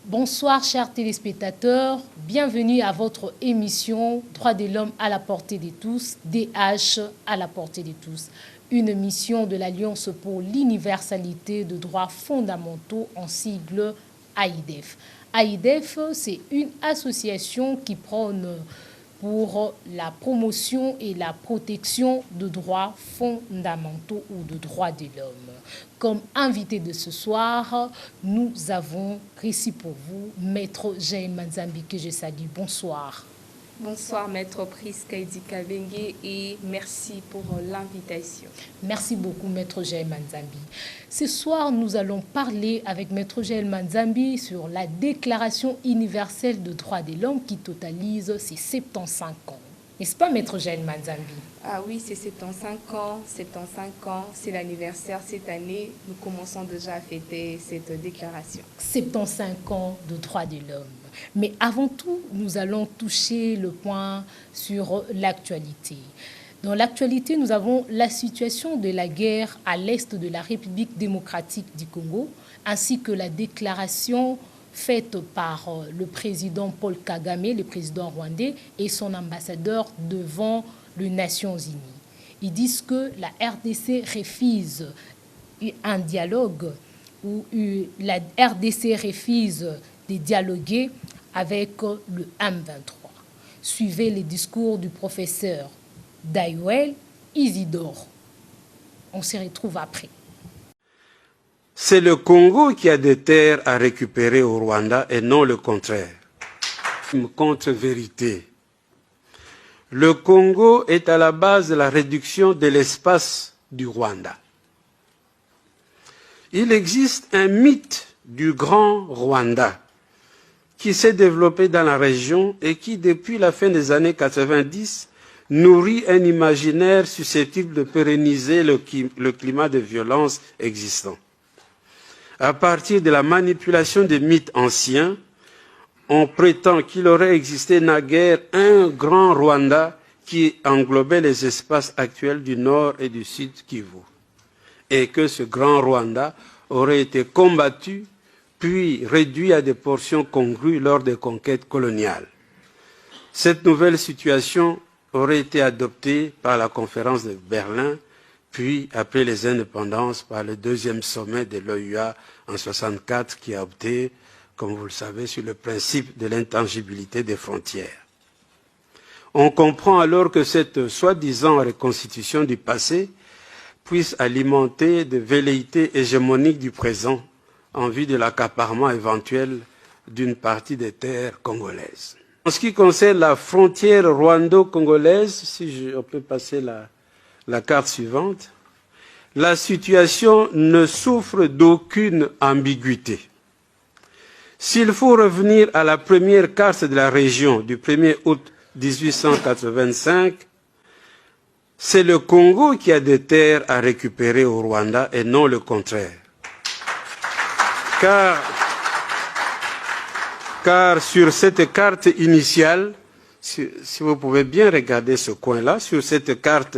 Bonsoir chers téléspectateurs, bienvenue à votre émission Droits de l'homme à la portée de tous, DH à la portée de tous. Une émission de l'Alliance pour l'universalité de droits fondamentaux en sigle AIDEF. AIDEF, c'est une association qui prône pour la promotion et la protection de droits fondamentaux ou de droits de l'homme. Comme invité de ce soir, nous avons ici pour vous Maître Jaime Manzambi, que je salue. Bonsoir. Bonsoir Maître Priska Edikabengue et merci pour l'invitation. Merci beaucoup Maître Jaime Manzambi. Ce soir, nous allons parler avec Maître Jaime Manzambi sur la Déclaration universelle des droits de l'homme qui totalise ses 75 ans. N'est-ce pas Maître Jaime Manzambi? Ah oui, c'est 75 ans, c'est l'anniversaire cette année. Nous commençons déjà à fêter cette déclaration. 75 ans de droits de l'homme. Mais avant tout, nous allons toucher le point sur l'actualité. Dans l'actualité, nous avons la situation de la guerre à l'est de la République démocratique du Congo, ainsi que la déclaration faite par le président Paul Kagame, le président rwandais, et son ambassadeur devant les Nations Unies. Ils disent que la RDC refuse un dialogue, ou la RDC refuse de dialoguer avec le M23. Suivez les discours du professeur Dayouel Isidore. On se retrouve après. C'est le Congo qui a des terres à récupérer au Rwanda et non le contraire. Une contre-vérité. Le Congo est à la base de la réduction de l'espace du Rwanda. Il existe un mythe du grand Rwanda qui s'est développé dans la région et qui, depuis la fin des années 90, nourrit un imaginaire susceptible de pérenniser le climat de violence existant. À partir de la manipulation des mythes anciens, on prétend qu'il aurait existé naguère un grand Rwanda qui englobait les espaces actuels du nord et du sud Kivu, et que ce grand Rwanda aurait été combattu puis réduit à des portions congrues lors des conquêtes coloniales. Cette nouvelle situation aurait été adoptée par la conférence de Berlin, puis après les indépendances par le deuxième sommet de l'OUA en 1964 qui a opté, comme vous le savez, sur le principe de l'intangibilité des frontières. On comprend alors que cette soi-disant reconstitution du passé puisse alimenter des velléités hégémoniques du présent en vue de l'accaparement éventuel d'une partie des terres congolaises. En ce qui concerne la frontière rwando-congolaise, si on peut passer la carte suivante, la situation ne souffre d'aucune ambiguïté. S'il faut revenir à la première carte de la région du 1er août 1885, c'est le Congo qui a des terres à récupérer au Rwanda et non le contraire. Car sur cette carte initiale, si vous pouvez bien regarder ce coin-là, sur cette carte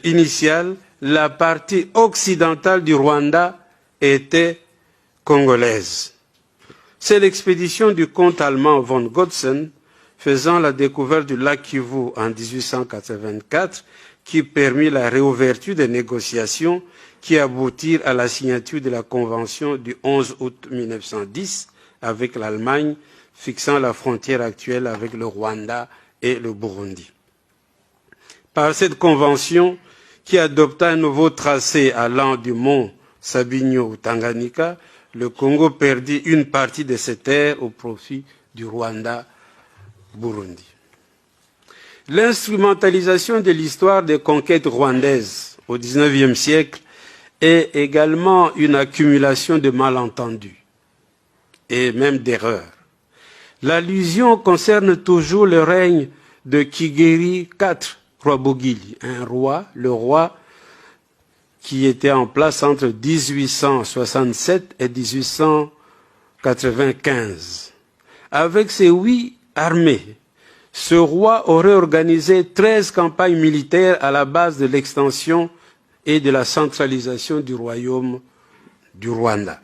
initiale, la partie occidentale du Rwanda était congolaise. C'est l'expédition du comte allemand von Gotzen faisant la découverte du lac Kivu en 1884 qui permit la réouverture des négociations qui aboutirent à la signature de la convention du 11 août 1910 avec l'Allemagne fixant la frontière actuelle avec le Rwanda et le Burundi. Par cette convention, qui adopta un nouveau tracé allant du mont Sabinyo au Tanganyika, le Congo perdit une partie de ses terres au profit du Rwanda-Burundi. L'instrumentalisation de l'histoire des conquêtes rwandaises au XIXe siècle est également une accumulation de malentendus et même d'erreurs. L'allusion concerne toujours le règne de Kigeri IV Rwabugili, un roi, le roi qui était en place entre 1867 et 1895. Avec ses 8 armées, ce roi aurait organisé 13 campagnes militaires à la base de l'extension et de la centralisation du royaume du Rwanda.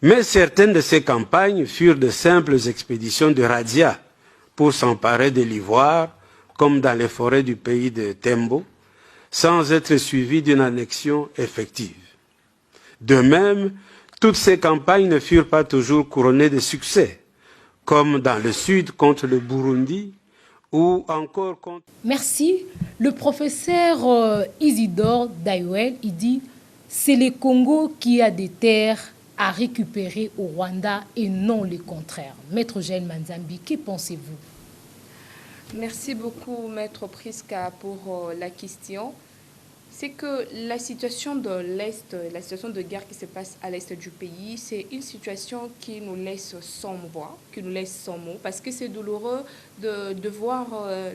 Mais certaines de ces campagnes furent de simples expéditions de razzia pour s'emparer de l'ivoire, comme dans les forêts du pays de Tembo, sans être suivies d'une annexion effective. De même, toutes ces campagnes ne furent pas toujours couronnées de succès, comme dans le sud contre le Burundi ou encore contre... Merci. Le professeur Isidore Dayouel, il dit « C'est le Congo qui a des terres à récupérer au Rwanda et non le contraire ». Maître Jaël Manzambi, que pensez-vous? Merci beaucoup, Maître Priska, pour la question. C'est que la situation de l'Est, la situation de guerre qui se passe à l'Est du pays, c'est une situation qui nous laisse sans voix, qui nous laisse sans mots, parce que c'est douloureux de voir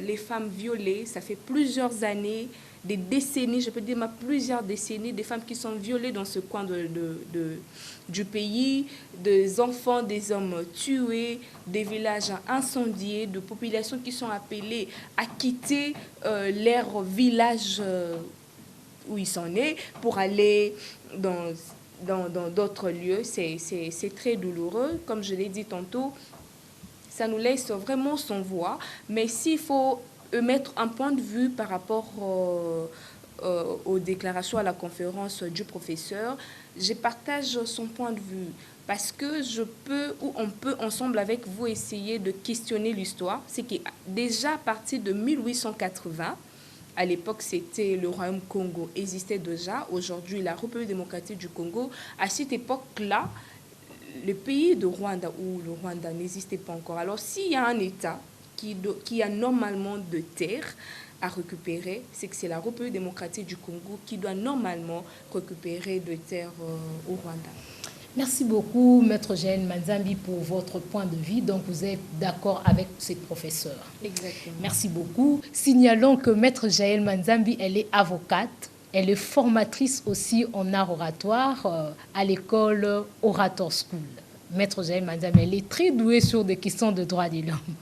les femmes violées. Ça fait plusieurs années, des décennies, je peux dire même plusieurs décennies, des femmes qui sont violées dans ce coin du pays, des enfants, des hommes tués, des villages incendiés, de populations qui sont appelées à quitter leur village où ils sont nés pour aller dans d'autres lieux. C'est très douloureux. Comme je l'ai dit tantôt, ça nous laisse vraiment sans voix. Mais s'il faut mettre un point de vue par rapport aux déclarations à la conférence du professeur, je partage son point de vue. Parce que je peux, ou on peut ensemble avec vous essayer de questionner l'histoire. C'est que déjà à partir de 1880, à l'époque, c'était le Royaume Congo, existait déjà. Aujourd'hui, la République démocratique du Congo. À cette époque-là, le pays de Rwanda, ou le Rwanda n'existait pas encore. Alors, s'il y a un État qui a normalement de terres à récupérer, c'est que c'est la République démocratique du Congo qui doit normalement récupérer de terres au Rwanda. Merci beaucoup, Maître Jaël Manzambi, pour votre point de vue. Donc, vous êtes d'accord avec ces professeurs. Exactement. Merci beaucoup. Signalons que Maître Jaël Manzambi, elle est avocate. Elle est formatrice aussi en art oratoire à l'école Orator School. Maître Jaël Manzambi, elle est très douée sur des questions de droits de l'homme.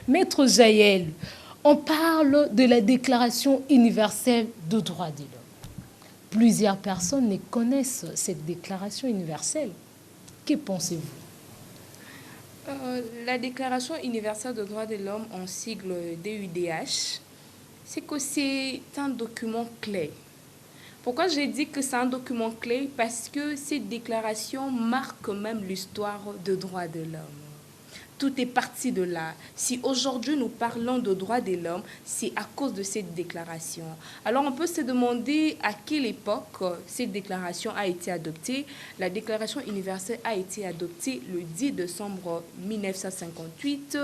Maître Jaël, on parle de la Déclaration universelle des droits de l'homme. Plusieurs personnes ne connaissent cette déclaration universelle. Que pensez-vous? La Déclaration universelle des droits de l'homme, en sigle DUDH, c'est que c'est un document clé. Pourquoi j'ai dit que c'est un document clé? Parce que cette déclaration marque même l'histoire des droits de l'homme. Tout est parti de là. Si aujourd'hui nous parlons de droits de l'homme, c'est à cause de cette déclaration. Alors on peut se demander à quelle époque cette déclaration a été adoptée. La Déclaration universelle a été adoptée le 10 décembre 1948,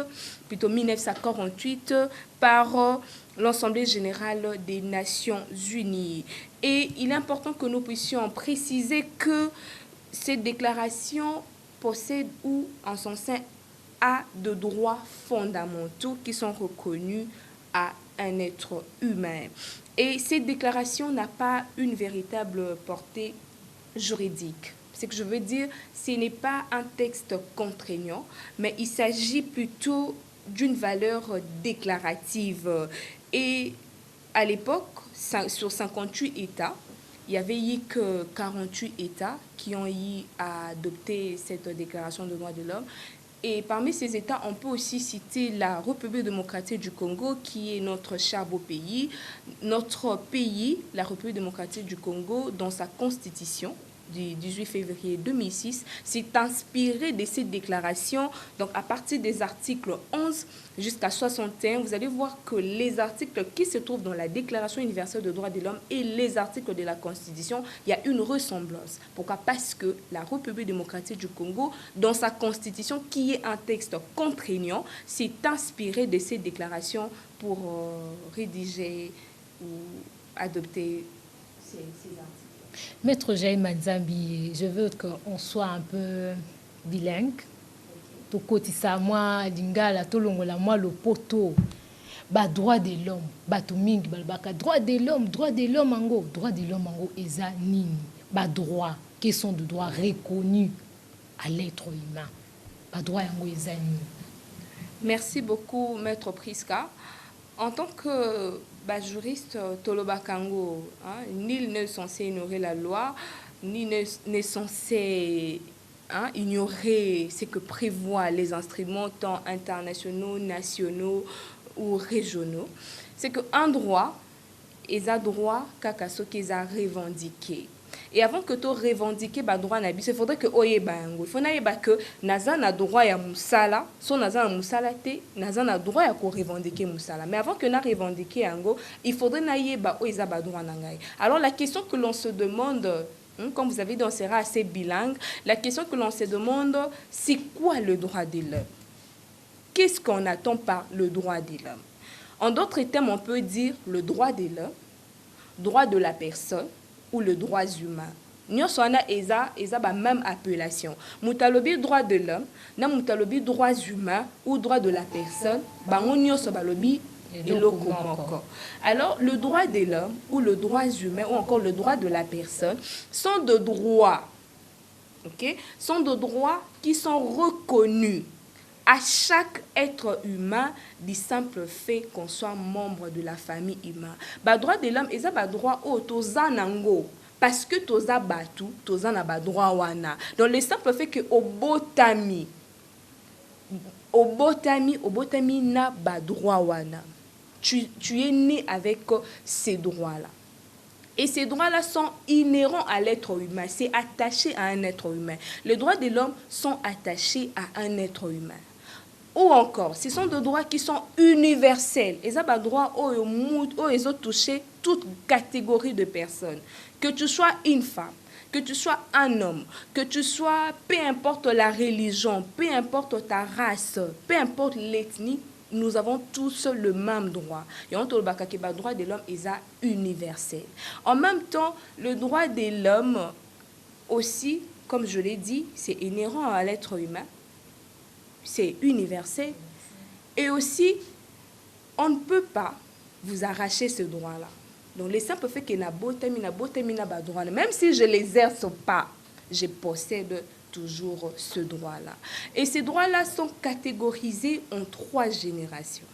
plutôt 1948, par l'Assemblée générale des Nations unies. Et il est important que nous puissions préciser que cette déclaration possède ou en son sein a de droits fondamentaux qui sont reconnus à un être humain. Et cette déclaration n'a pas une véritable portée juridique. Ce que je veux dire, ce n'est pas un texte contraignant, mais il s'agit plutôt d'une valeur déclarative. Et à l'époque, sur 58 États, il n'y avait eu que 48 États qui ont eu à adopter cette déclaration des droits de l'homme. Et parmi ces États, on peut aussi citer la République démocratique du Congo, qui est notre cher beau pays. Notre pays, la République démocratique du Congo, dans sa constitution du 18 février 2006, s'est inspiré de cette déclaration. Donc, à partir des articles 11 jusqu'à 61, vous allez voir que les articles qui se trouvent dans la Déclaration universelle des droits de l'homme et les articles de la Constitution, il y a une ressemblance. Pourquoi? Parce que la République démocratique du Congo, dans sa Constitution, qui est un texte contraignant, s'est inspiré de ces déclarations pour rédiger ou adopter ces articles. Maître Jaël Manzambi, je veux qu'on soit un peu bilingue. Tokotisa moi lingala tolongola moi le poto. Ba droit de l'homme, ba tumingi balbaka droit de l'homme ango, eza nini. Ba droit, qui sont de droits reconnus à l'être humain. Ba droit ango eza nini. Merci beaucoup, Maître Priska. En tant que juriste Tolobakango, nul n'est censé ignorer la loi, ni n'est censé hein, ignorer ce que prévoient les instruments tant internationaux, nationaux ou régionaux. C'est qu'un droit, ils ont droit qu'à ce qu'ils ont revendiqué. Et avant que tu revendiques le droit, il faudrait que il faut que naza na droit ya musala, so naza na musala te, naza na droit ya ko revendiquer musala. Mais avant que na revendiquer yango, il faudrait na yeba o isa ba droit na ngai. Alors la question que l'on se demande, comme vous avez dit, on sera assez bilingue, la question que l'on se demande, c'est quoi le droit de l'homme? Qu'est-ce qu'on attend par le droit de l'homme? En d'autres termes, on peut dire le droit de l'homme, droit de la personne, ou le droit humain. Nous avons la même appellation. Moutalobi droit de l'homme, na moutalobi droit humain ou droit de la personne, alors le droit de l'homme ou le droit humain ou encore le droit de la personne sont de droits, sont de droits qui sont reconnus à chaque être humain du simple fait qu'on soit membre de la famille humaine. Ba droit de l'homme, ils ont ba droit au tozanango parce que toza batu, tozana ba droit wana. Donc le simple fait que au botami na ba droit wana. Tu es né avec ces droits-là. Et ces droits-là sont inhérents à l'être humain. C'est attaché à un être humain. Les droits de l'homme sont attachés à un être humain. Ou encore, ce sont des droits qui sont universels. Ils ont des droits où ils ont touché toute catégorie de personnes. Que tu sois une femme, que tu sois un homme, que tu sois, peu importe la religion, peu importe ta race, peu importe l'ethnie, nous avons tous le même droit. Et on le droit de l'homme est universel. En même temps, le droit de l'homme aussi, comme je l'ai dit, c'est inhérent à l'être humain. C'est universel. Et aussi, on ne peut pas vous arracher ce droit-là. Donc, les simple fait que même si je ne l'exerce pas, je possède toujours ce droit-là. Et ces droits-là sont catégorisés en 3 générations.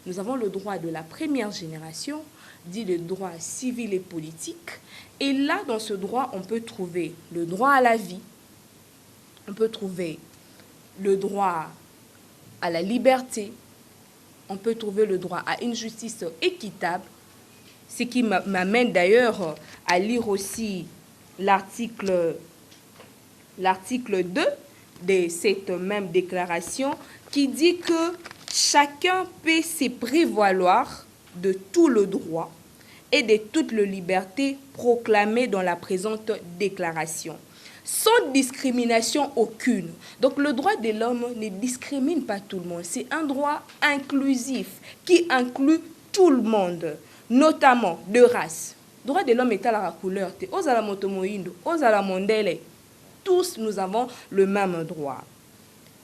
Nous avons le droit de la première génération, dit le droit civil et politique. Et là, dans ce droit, on peut trouver le droit à la vie, on peut trouver le droit à la liberté, on peut trouver le droit à une justice équitable, ce qui m'amène d'ailleurs à lire aussi l'article 2 de cette même déclaration qui dit que chacun peut se prévaloir de tout le droit et de toute la liberté proclamée dans la présente déclaration, sans discrimination aucune. Donc le droit de l'homme ne discrimine pas tout le monde. C'est un droit inclusif qui inclut tout le monde, notamment de race. Le droit de l'homme est à la couleur. Ozala motomoindo, ozala mondele. Tous nous avons le même droit.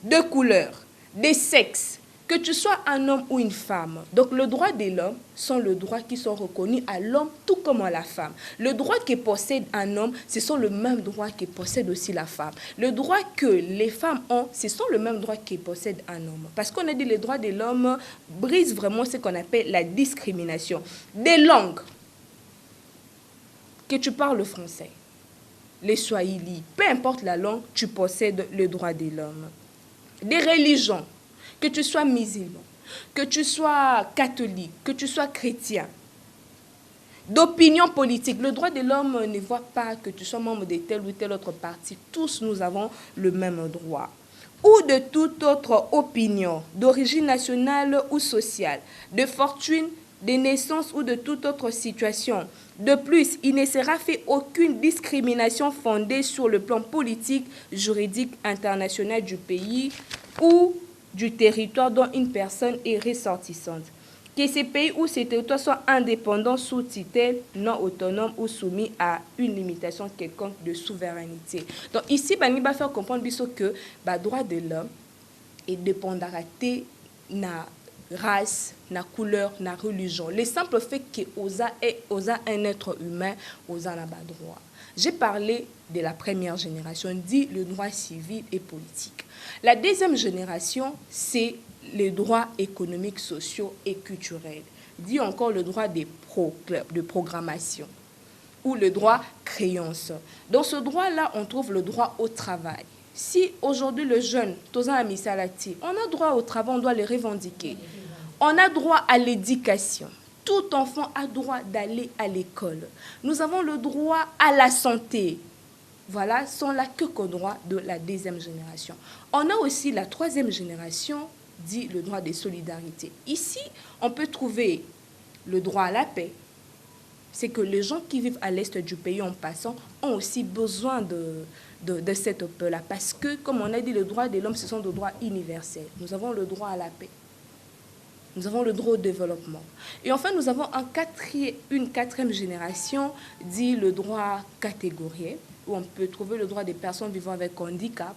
De couleur, de sexe, que tu sois un homme ou une femme. Donc le droit de l'homme sont les droits qui sont reconnus à l'homme tout comme à la femme. Le droit que possède un homme, ce sont le même droit que possède aussi la femme. Le droit que les femmes ont, ce sont le même droit que possède un homme. Parce qu'on a dit que les droits de l'homme brisent vraiment ce qu'on appelle la discrimination. Des langues, que tu parles français, les swahili, peu importe la langue, tu possèdes le droit de l'homme. Des religions, que tu sois musulman, que tu sois catholique, que tu sois chrétien, d'opinion politique. Le droit de l'homme ne voit pas que tu sois membre de tel ou tel autre parti. Tous nous avons le même droit. Ou de toute autre opinion, d'origine nationale ou sociale, de fortune, de naissance ou de toute autre situation. De plus, il ne sera fait aucune discrimination fondée sur le plan politique, juridique, international du pays ou du territoire dont une personne est ressortissante. Que ces pays ou ces territoires soient indépendants, sous tutelle, non autonomes ou soumis à une limitation quelconque de souveraineté. Donc ici, il va faire comprendre que le droit de l'homme est dépendant de la race, la couleur, la religion. Le simple fait que osa un être humain, osa n'a pas droit. J'ai parlé de la première génération, dit le droit civil et politique. La deuxième génération, c'est les droits économiques, sociaux et culturels. Dit encore le droit de programmation ou le droit créance. Dans ce droit-là, on trouve le droit au travail. Si aujourd'hui le jeune, Tozan Amisalati, on a droit au travail, on doit les revendiquer. On a droit à l'éducation. Tout enfant a droit d'aller à l'école. Nous avons le droit à la santé. Voilà, sont là que droit de la deuxième génération. On a aussi la troisième génération, dit le droit de solidarité. Ici, on peut trouver le droit à la paix. C'est que les gens qui vivent à l'est du pays en passant ont aussi besoin de cette paix-là. Parce que, comme on a dit, les droits de l'homme, ce sont des droits universels. Nous avons le droit à la paix. Nous avons le droit au développement. Et enfin, nous avons une quatrième génération, dit le droit catégoriel, où on peut trouver le droit des personnes vivant avec handicap.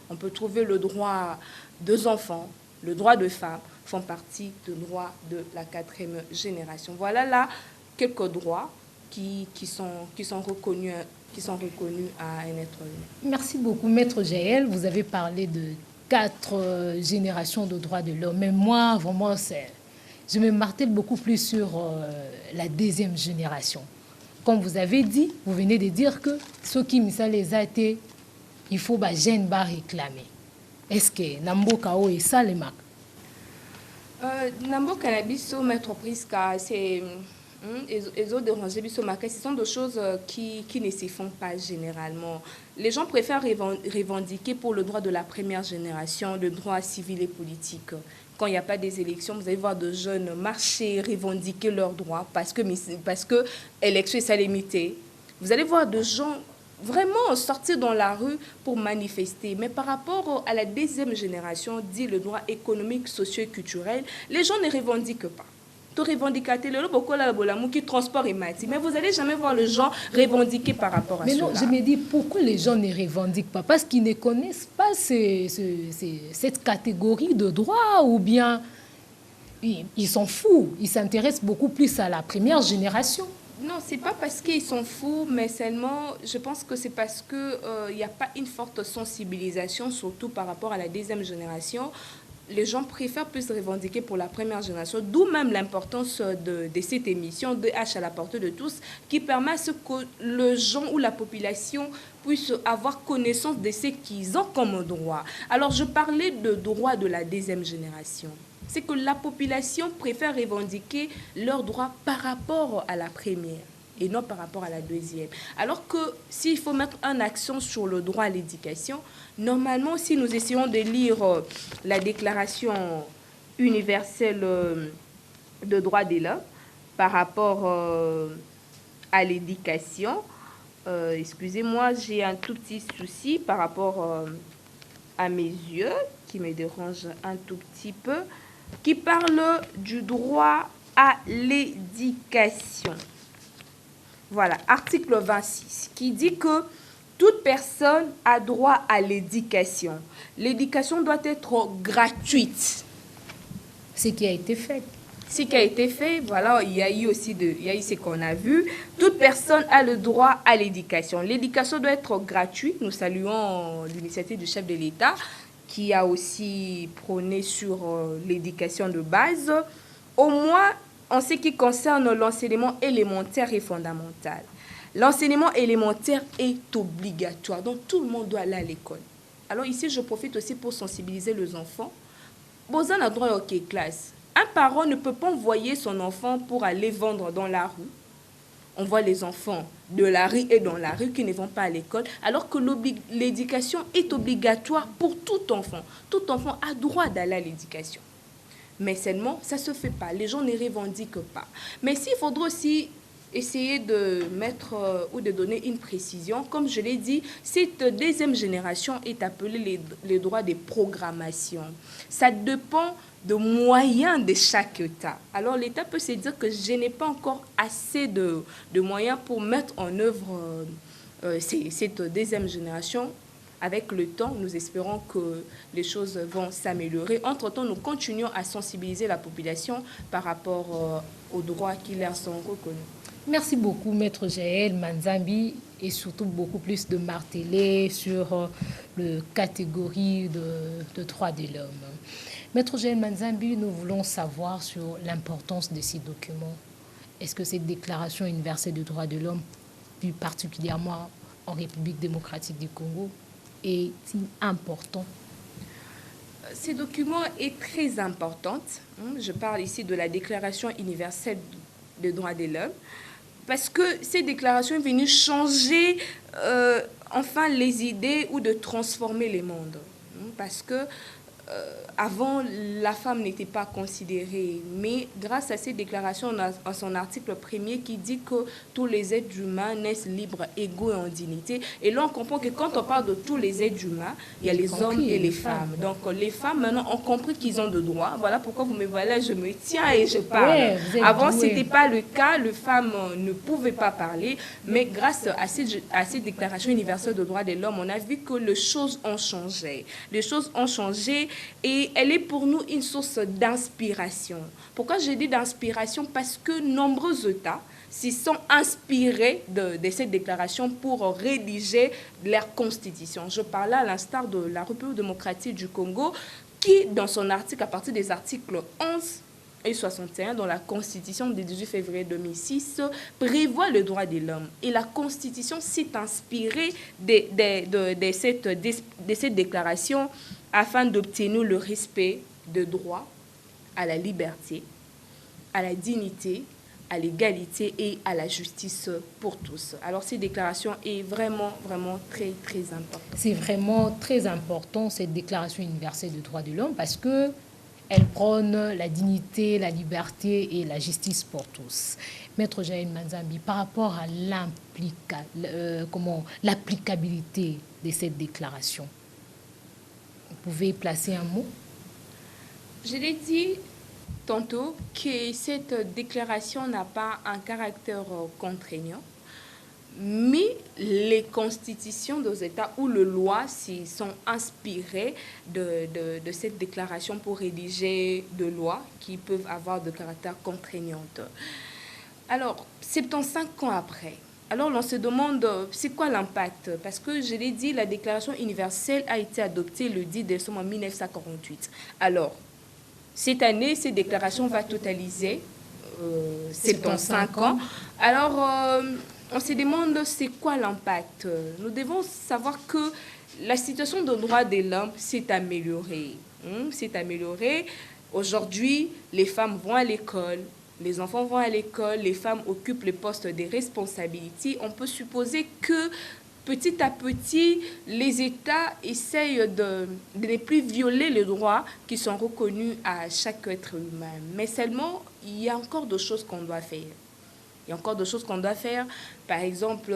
On peut trouver le droit des enfants, le droit des femmes font partie des droits de la quatrième génération. Voilà là quelques droits qui sont reconnus à un être humain. Merci beaucoup, Maître Jaël. Vous avez parlé de 4 générations de droits de l'homme. Mais moi, vraiment, je me martèle beaucoup plus sur la deuxième génération. Comme vous avez dit, vous venez de dire que ceux qui les a été, il faut que les jeunes réclamer. Est-ce que Nambo Kao est ça les marques? Nambo Cannabis, Maître Prisca, c'est... Les autres dérangés, ce sont des choses qui ne se font pas généralement. Les gens préfèrent revendiquer pour le droit de la première génération, le droit civil et politique. Quand il n'y a pas des élections, vous allez voir de jeunes marcher, revendiquer leurs droits parce que l'élection est limitée. Vous allez voir de gens vraiment sortir dans la rue pour manifester. Mais par rapport à la deuxième génération, dit le droit économique, socio et culturel, les gens ne revendiquent pas. Qui transport et mati. Mais vous n'allez jamais voir les gens revendiquer par rapport à cela. Mais non, je me dis, pourquoi les gens ne revendiquent pas? Parce qu'ils ne connaissent pas cette catégorie de droits ou bien ils sont fous. Ils s'intéressent beaucoup plus à la première génération. Non, c'est pas parce qu'ils sont fous, mais seulement, je pense que c'est parce qu'il n'y a pas une forte sensibilisation, surtout par rapport à la deuxième génération. Les gens préfèrent plus revendiquer pour la première génération, d'où même l'importance de cette émission de H à la portée de tous, qui permet à ce que les gens ou la population puisse avoir connaissance de ce qu'ils ont comme droit. Alors, je parlais de droits de la deuxième génération. C'est que la population préfère revendiquer leurs droits par rapport à la première et non par rapport à la deuxième. Alors que s'il faut mettre un accent sur le droit à l'éducation, normalement, si nous essayons de lire la Déclaration universelle de droits de l'homme par rapport à l'éducation, excusez-moi, j'ai un tout petit souci par rapport à mes yeux qui me dérange un tout petit peu, qui parle du droit à l'éducation. Voilà, article 26, qui dit que toute personne a droit à l'éducation. L'éducation doit être gratuite. Ce qui a été fait. Ce qui a été fait, voilà, il y a eu ce qu'on a vu. Toute personne a le droit à l'éducation. L'éducation doit être gratuite. Nous saluons l'initiative du chef de l'État qui a aussi prôné sur l'éducation de base. Au moins, en ce qui concerne l'enseignement élémentaire et fondamental. L'enseignement élémentaire est obligatoire, donc tout le monde doit aller à l'école. Alors ici, je profite aussi pour sensibiliser les enfants. Besoin a droit à classe. Un parent ne peut pas envoyer son enfant pour aller vendre dans la rue. On voit les enfants de la rue et dans la rue qui ne vont pas à l'école, alors que l'éducation est obligatoire pour tout enfant. Tout enfant a droit d'aller à l'éducation. Mais seulement, ça ne se fait pas. Les gens ne revendiquent pas. Mais s'il faudra aussi essayer de mettre ou de donner une précision, comme je l'ai dit, cette deuxième génération est appelée les droits de programmation. Ça dépend des moyens de chaque État. Alors l'État peut se dire que je n'ai pas encore assez de moyens pour mettre en œuvre cette deuxième génération. Avec le temps, nous espérons que les choses vont s'améliorer. Entre-temps, nous continuons à sensibiliser la population par rapport aux droits qui leur sont reconnus. Merci beaucoup, Maître Jaël Manzambi, et surtout beaucoup plus de marteler sur la catégorie de droits de l'homme. Maître Jaël Manzambi, nous voulons savoir sur l'importance de ces documents. Est-ce que cette déclaration universelle des droits de l'homme, plus particulièrement en République démocratique du Congo, est-il important? Ce document est très important. Je parle ici de la Déclaration universelle des droits de l'homme, parce que cette déclaration est venue changer enfin les idées ou de transformer les mondes. Parce que avant, la femme n'était pas considérée, mais grâce à cette déclaration, on a à son article premier qui dit que tous les êtres humains naissent libres, égaux et en dignité. Et là, on comprend que quand on parle de tous les êtres humains, il y a les hommes et les femmes. Donc, les femmes, maintenant, ont compris qu'ils ont de droits. Voilà pourquoi vous me voyez là, je me tiens et je parle. Ouais, avant, ce n'était pas le cas. Les femmes ne pouvaient pas parler. Mais grâce à cette déclaration universelle des droits de l'homme, on a vu que les choses ont changé. Les choses ont changé. Et elle est pour nous une source d'inspiration. Pourquoi je dis d'inspiration? Parce que nombreux États s'y sont inspirés de cette déclaration pour rédiger leur constitution. Je parlais à l'instar de la République démocratique du Congo qui, dans son article, à partir des articles 11 et 61, dans la Constitution du 18 février 2006, prévoit le droit de l'homme. Et la Constitution s'est inspirée de cette déclaration afin d'obtenir le respect de droit à la liberté, à la dignité, à l'égalité et à la justice pour tous. Alors, cette déclaration est vraiment, vraiment très, très importante. C'est vraiment très important, cette déclaration universelle des droits de l'homme, parce que elle prône la dignité, la liberté et la justice pour tous. Maître Jaël Manzambi, par rapport à l'applicabilité de cette déclaration, vous pouvez placer un mot? Je l'ai dit tantôt que cette déclaration n'a pas un caractère contraignant, mais les constitutions des États ou les lois s'y sont inspirées de cette déclaration pour rédiger des lois qui peuvent avoir de caractère contraignant. Alors, 75 ans après, alors on se demande c'est quoi l'impact? Parce que je l'ai dit, la Déclaration universelle a été adoptée le 10 décembre 1948. Alors, cette année, cette déclaration va totaliser 75 ans. Alors, on se demande c'est quoi l'impact? Nous devons savoir que la situation des droits de l'homme s'est améliorée. S'est améliorée. Aujourd'hui, les femmes vont à l'école. Les enfants vont à l'école, les femmes occupent les postes de responsabilité. On peut supposer que petit à petit, les États essayent de ne plus violer les droits qui sont reconnus à chaque être humain. Mais seulement, il y a encore des choses qu'on doit faire. Il y a encore des choses qu'on doit faire. Par exemple,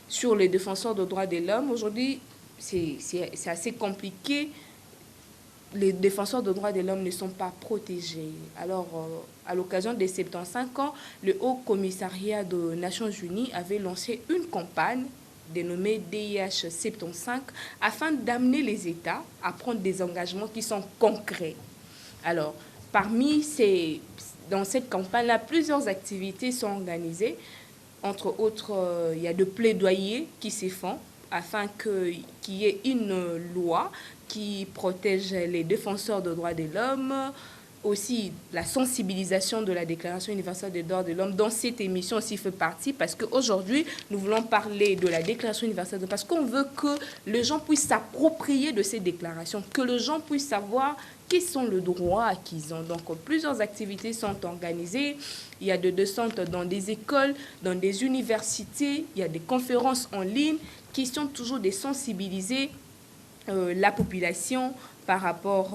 sur les défenseurs des droits de l'homme, aujourd'hui, c'est assez compliqué. Les défenseurs des droits de l'homme ne sont pas protégés. Alors, à l'occasion des 75 ans, le Haut Commissariat des Nations Unies avait lancé une campagne dénommée DIH 75 afin d'amener les États à prendre des engagements qui sont concrets. Alors, dans cette campagne-là, plusieurs activités sont organisées. Entre autres, il y a des plaidoyers qui se font afin qu'il y ait une loi qui protège les défenseurs des droits de l'homme, aussi la sensibilisation de la Déclaration universelle des droits de l'homme. Dans cette émission aussi fait partie, parce qu'aujourd'hui, nous voulons parler de la Déclaration universelle, parce qu'on veut que les gens puissent s'approprier de ces déclarations, que les gens puissent savoir quels sont les droits qu'ils ont. Donc, plusieurs activités sont organisées. Il y a des descentes dans des écoles, dans des universités, il y a des conférences en ligne qui sont toujours de sensibiliser la population par rapport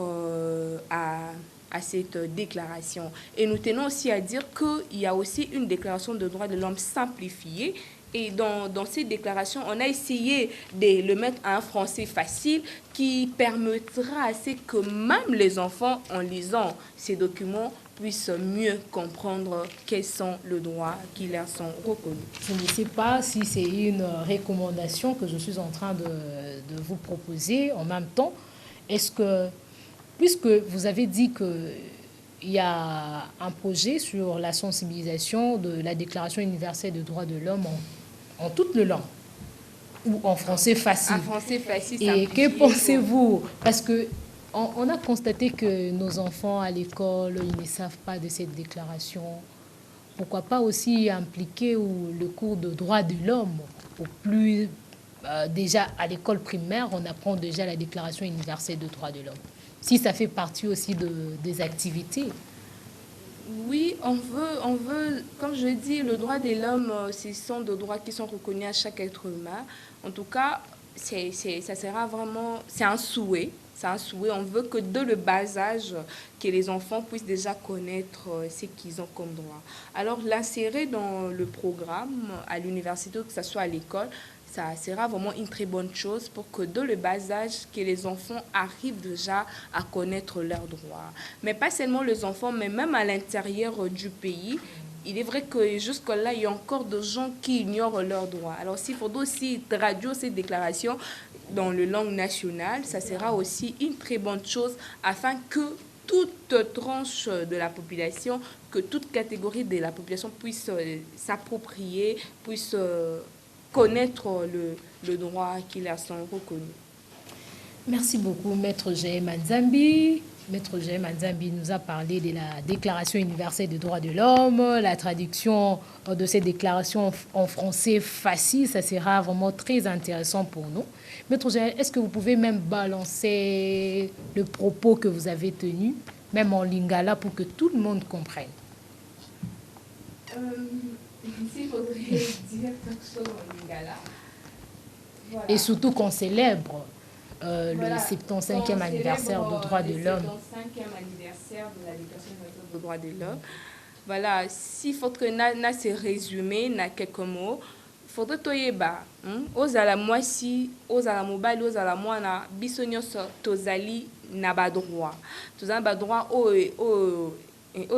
à cette déclaration. Et nous tenons aussi à dire qu'il y a aussi une déclaration de droits de l'homme simplifiée. Et dans cette déclaration, on a essayé de le mettre en français facile qui permettra à ce que même les enfants, en lisant ces documents, puissent mieux comprendre quels sont les droits qui leur sont reconnus. Je ne sais pas si c'est une recommandation que je suis en train de vous proposer en même temps. Est-ce que, puisque vous avez dit qu'il y a un projet sur la sensibilisation de la Déclaration universelle des droits de l'homme en toutes les langues, ou en français facile. En français facile. Et que pensez-vous? Parce que on a constaté que nos enfants à l'école, ils ne savent pas de cette déclaration. Pourquoi pas aussi impliquer le cours de droits de l'homme pour plus déjà à l'école primaire, on apprend déjà la Déclaration universelle des droits de l'homme. Si ça fait partie aussi des activités. Oui, on veut, comme je dis, le droit de l'homme, ce sont des droits qui sont reconnus à chaque être humain. En tout cas, ça sera vraiment, c'est un souhait. C'est un souhait. On veut que dès le bas âge, que les enfants puissent déjà connaître ce qu'ils ont comme droit. Alors, l'insérer dans le programme à l'université, que ce soit à l'école, ça sera vraiment une très bonne chose pour que dès le bas âge, que les enfants arrivent déjà à connaître leurs droits. Mais pas seulement les enfants, mais même à l'intérieur du pays. Il est vrai que jusque-là, il y a encore des gens qui ignorent leurs droits. Alors, s'il faut aussi traduire ces déclarations dans la langue nationale, ça sera aussi une très bonne chose afin que toute tranche de la population, que toute catégorie de la population puisse s'approprier, puisse connaître le droit qui leur sont reconnus. Merci beaucoup, Maître Jaëm Nzambi. Maître Jaëm Nzambi nous a parlé de la Déclaration universelle des droits de l'homme, la traduction de cette déclaration en français facile, ça sera vraiment très intéressant pour nous. Maître Jaëm, est-ce que vous pouvez même balancer le propos que vous avez tenu, même en lingala, pour que tout le monde comprenne? S'il faudrait dire quelque chose en lingala. Voilà. Et surtout qu'on célèbre le 75e anniversaire du droit de l'homme. Le 75e anniversaire de la Déclaration universelle des droits de l'homme. Voilà, s'il faut que na se résumer, na quelques mots, il faudrait toyeba. Ozala mwasi, ozala mobali, ozala mwana, biso nyonso tozali na ba droit. Tozala ba droit o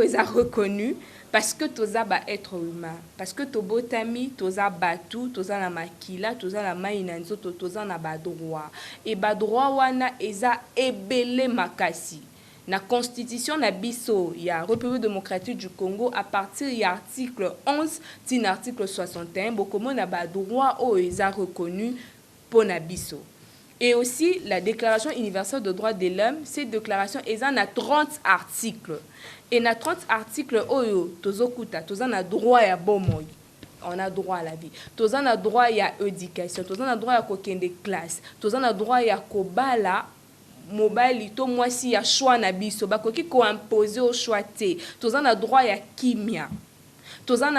eza reconnu. Parce que toza ba être humain, parce que to botami toza batu, toza na makila, toza na maina nzoto, toza na ba droit. Et ba droit wana eza ebele makasi. Na constitution na biso ya République démocratique du Congo à partir de l'article 11 tin article 61 bokomo na ba droit o eza reconnu pour na biso. Et aussi la Déclaration universelle des droits de l'homme, cette déclaration est en 30 articles. Et dans 30 articles, on a droit à bon mot. On a droit à la vie. On a droit à l'éducation. On a droit à des classes. On a droit à kobala mobile to moi si ya choix na biso ba koki ko imposer au choix té. On a droit à kimia. Toza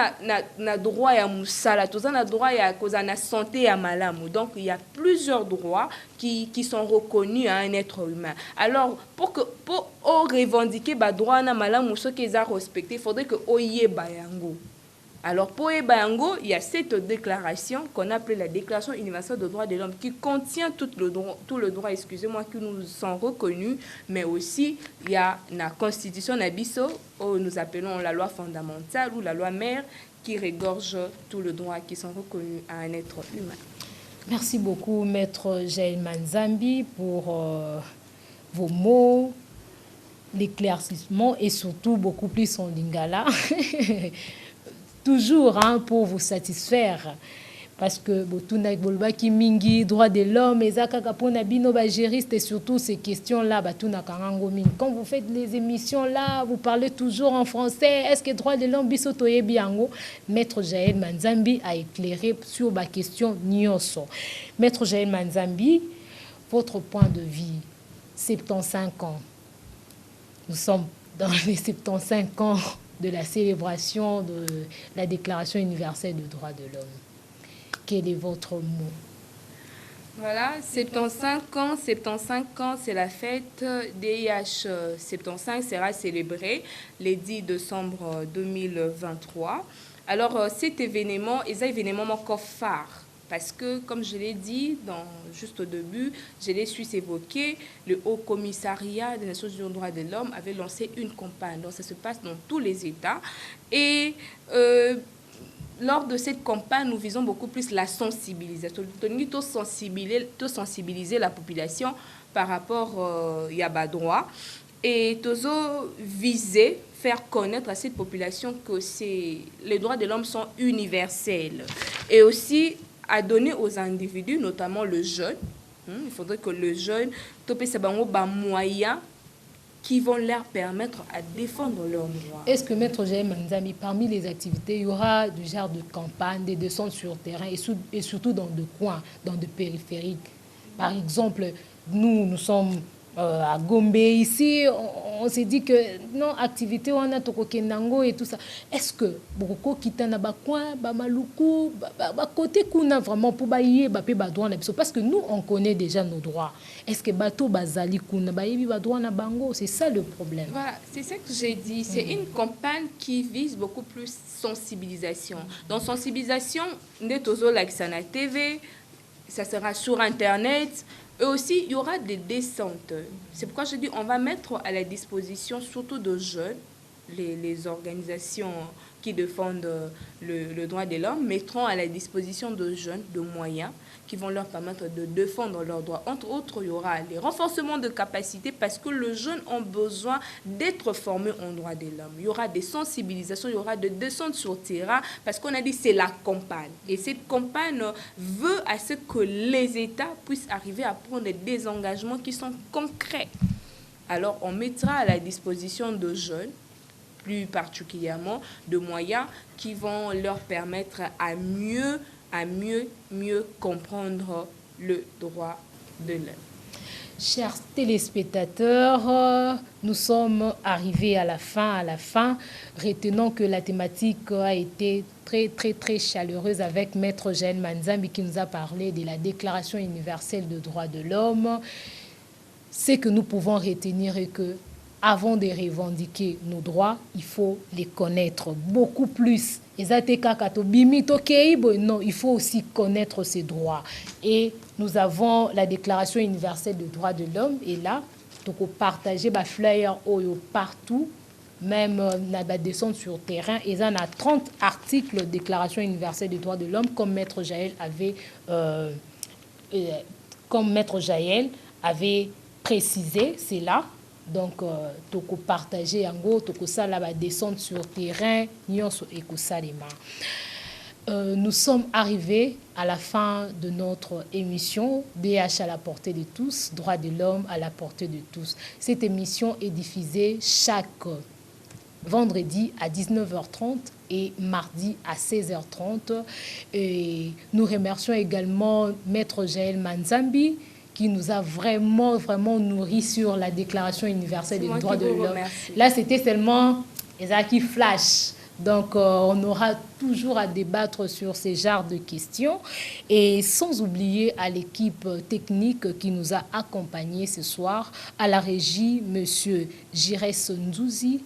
na droit ya musala, toza na droit ya koza na santé ya malamu. Donc il y a plusieurs droits qui sont reconnus à un être humain. Alors pour revendiquer ba droit na malamu ce qu'ils a respecté, il faudrait que oye bayango. Alors pour Ebango, il y a cette déclaration qu'on appelle la Déclaration universelle des droits de l'homme qui contient tout le droit, excusez-moi, qui nous sont reconnus, mais aussi il y a la Constitution Nabiso, où nous appelons la loi fondamentale ou la loi mère, qui regorge tous les droits qui sont reconnus à un être humain. Merci beaucoup, Maître Jaëm Nzambi, pour vos mots, l'éclaircissement et surtout beaucoup plus en lingala. Toujours pour vous satisfaire. Parce que qui mingi droit de l'homme, et surtout ces questions-là, quand vous faites les émissions-là, vous parlez toujours en français. Est-ce que droit de l'homme, Maître Jaëm Nzambi a éclairé sur ma question Nyoso. Maître Jaëm Nzambi, votre point de vue, 75 ans. Nous sommes dans les 75 ans de la célébration de la Déclaration universelle des droits de l'homme. Quel est votre mot? Voilà, 75 ans, c'est la fête DIH 75 sera célébrée le 10 décembre 2023. Alors, cet événement est un événement encore phare. Parce que, comme je l'ai dit juste au début, je l'ai su évoquer, le Haut Commissariat des Nations Unies aux droits de l'homme avait lancé une campagne. Donc, ça se passe dans tous les États. Et lors de cette campagne, nous visons beaucoup plus la sensibilisation. Nous sensibiliser la population par rapport à droit. Et nous viser faire connaître à cette population que les droits de l'homme sont universels. Et aussi à donner aux individus, notamment le jeune. Il faudrait que le jeune, topé sabango ba moyen qui vont leur permettre à défendre leurs droits. Est-ce que Maître Jaël Manzambi, parmi les activités, il y aura du genre de campagne, des descentes sur terrain et surtout dans des coins, dans des périphériques? Par exemple, nous sommes à Gombe ici, on s'est dit que non, activité, on a Tokokenango et tout ça. Est-ce que beaucoup kitana ba coin, ba maluku, ba côté qu'on a vraiment pour bailler, ba pe ba droit na biso, parce que nous on connaît déjà nos droits. Est-ce que bato bazali kuna ba yebi ba droit na bango, c'est ça le problème. Voilà, c'est ça que j'ai dit. C'est une campagne qui vise beaucoup plus sensibilisation. Dans sensibilisation, Netozo Laksana TV, ça sera sur Internet. Et aussi, il y aura des descentes. C'est pourquoi je dis on va mettre à la disposition surtout de jeunes, les organisations qui défendent le droit de l'homme mettront à la disposition de jeunes de moyens qui vont leur permettre de défendre leurs droits. Entre autres, il y aura les renforcements de capacités parce que les jeunes ont besoin d'être formés en droit de l'homme. Il y aura des sensibilisations, il y aura des descentes sur terrain parce qu'on a dit c'est la campagne. Et cette campagne veut à ce que les États puissent arriver à prendre des engagements qui sont concrets. Alors, on mettra à la disposition de jeunes, plus particulièrement de moyens qui vont leur permettre à mieux comprendre le droit de l'homme. Chers téléspectateurs, nous sommes arrivés à la fin. Retenons que la thématique a été très chaleureuse avec Maître Jaël Manzambi qui nous a parlé de la Déclaration universelle des droits de l'homme. Ce que nous pouvons retenir est que avant de revendiquer nos droits, il faut les connaître beaucoup plus. Non, il faut aussi connaître ses droits. Et nous avons la Déclaration universelle des droits de l'homme. Et là, on peut partager des flyers partout, même la descente sur terrain. Et ça, on a 30 articles de Déclaration universelle des droits de l'homme, comme Maître Jaël avait précisé, c'est là. Donc, toko partager en gros, toko ça la descente sur terrain, nyonso ekosalema. Nous sommes arrivés à la fin de notre émission DH à la portée de tous, droits de l'homme à la portée de tous. Cette émission est diffusée chaque vendredi à 19h30 et mardi à 16h30. Et nous remercions également Maître Jaël Manzambi qui nous a vraiment nourri sur la Déclaration universelle des droits de l'homme. Là, c'était seulement Ezaki Flash. Donc, on aura toujours à débattre sur ces genres de questions. Et sans oublier à l'équipe technique qui nous a accompagnés ce soir, à la régie, M. Jirès Ndouzi,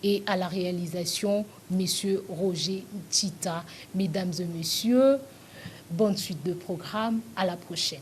et à la réalisation, M. Roger Tita. Mesdames et messieurs, bonne suite de programme. À la prochaine.